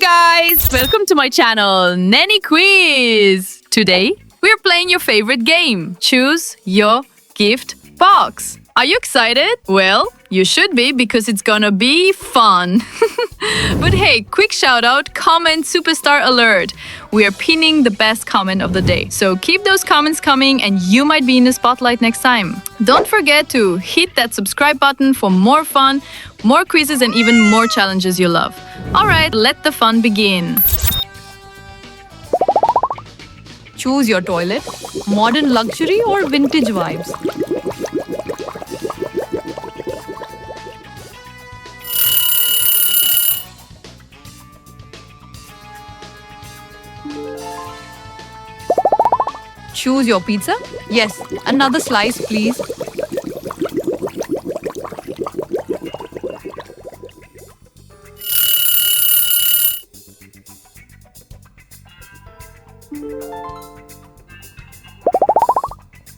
guys! Welcome to my channel, Nanny Quiz! Today, we're playing your favorite game, Choose Your Gift Box. Are you excited? Well, you should be because it's gonna be fun. But hey, quick shout out, comment superstar alert. We are pinning the best comment of the day. So keep those comments coming and you might be in the spotlight next time. Don't forget to hit that subscribe button for more fun, more quizzes and even more challenges you love. Alright, let the fun begin. Choose your toilet, modern luxury or vintage vibes. Choose your pizza? Yes, another slice, please.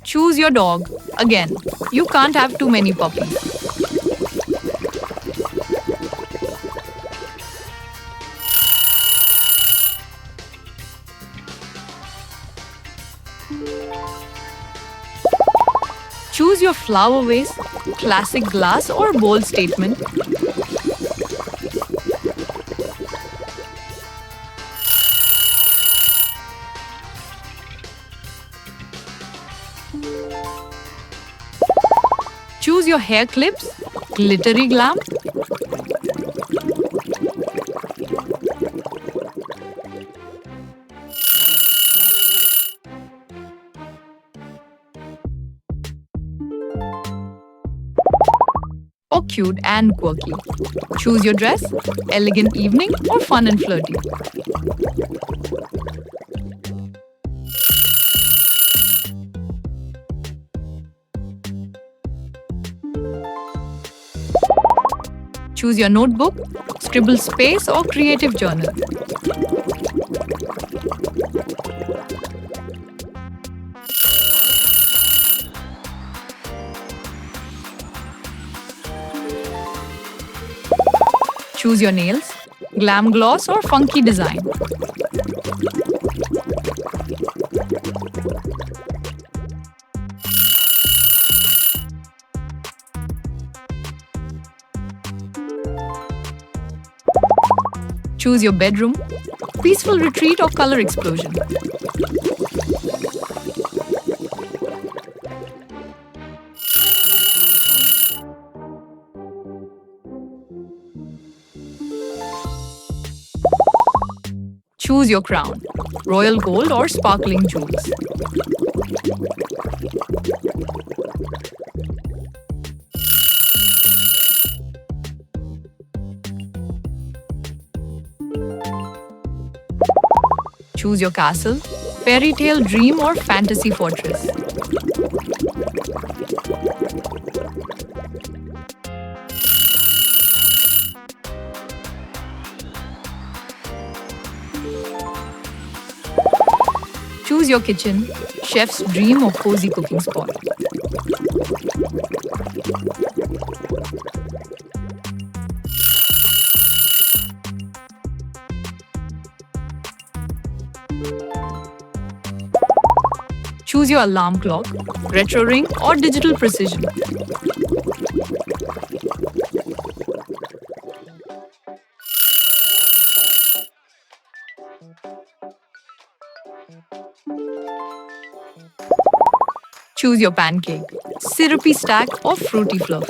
Choose your dog. Again, you can't have too many puppies. Choose your flower vase, classic glass or bold statement. Choose your hair clips, glittery glam. Or cute and quirky. Choose your dress, elegant evening or fun and flirty. Choose your notebook, scribble space or creative journal. Choose your nails, glam gloss or funky design. Choose your bedroom, peaceful retreat or color explosion. Choose your crown, royal gold or sparkling jewels. Choose your castle, fairy tale dream or fantasy fortress. Choose your kitchen, chef's dream or cozy cooking spot. Choose your alarm clock, retro ring or digital precision. Choose your pancake, syrupy stack or fruity fluff.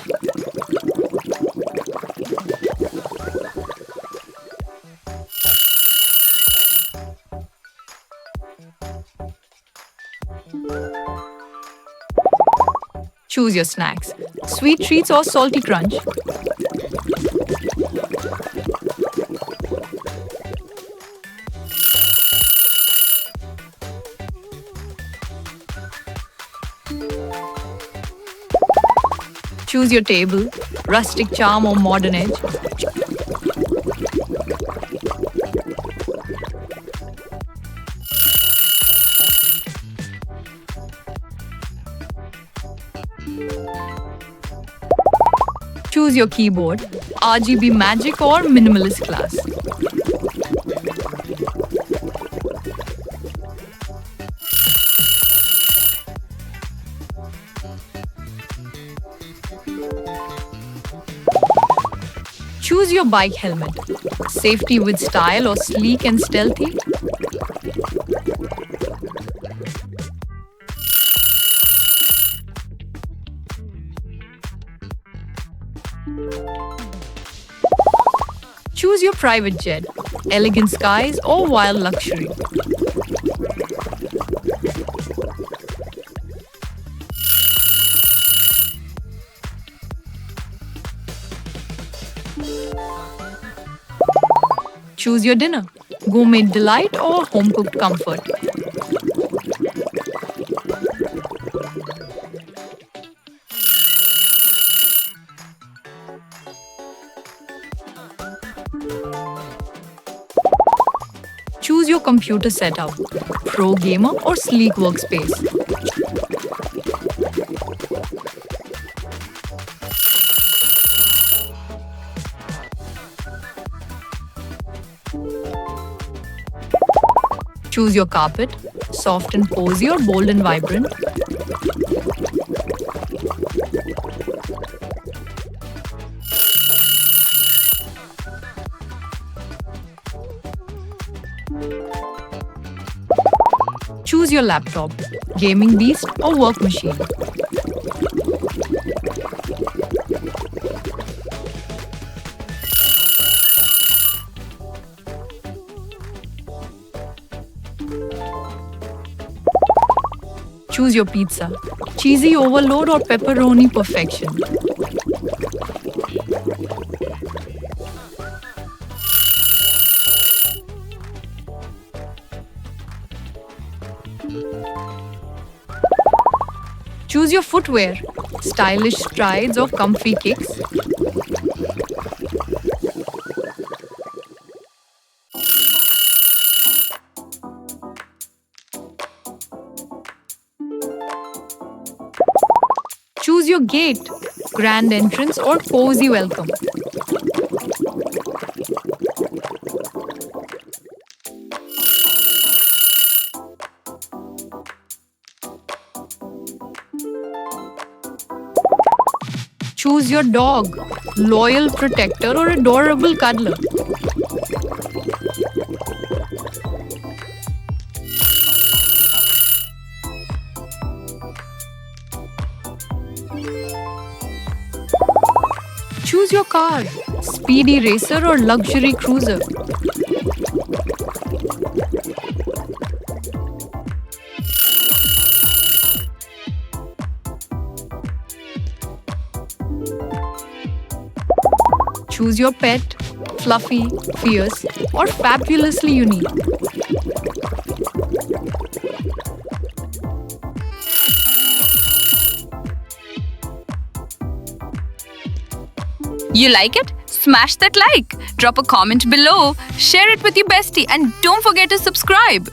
Choose your snacks, sweet treats or salty crunch. Choose your table, rustic charm or modern edge. Choose your keyboard, RGB magic or minimalist class. Choose your bike helmet. Safety with style or sleek and stealthy? Choose your private jet. Elegant skies or wild luxury? Choose your dinner. Gourmet delight or home-cooked comfort? Choose your computer setup. Pro gamer or sleek workspace? Choose your carpet. Soft and cozy or bold and vibrant? Choose your laptop. Gaming beast or work machine? Choose your pizza. Cheesy overload or pepperoni perfection? Choose your footwear. Stylish strides or comfy kicks? Choose your gate. Grand entrance or cozy welcome? Choose your dog. Loyal protector or adorable cuddler? Choose your car. Speedy racer or luxury cruiser? Choose your pet. Fluffy, fierce, or fabulously unique? You like it? Smash that like, drop a comment below, share it with your bestie, and don't forget to subscribe.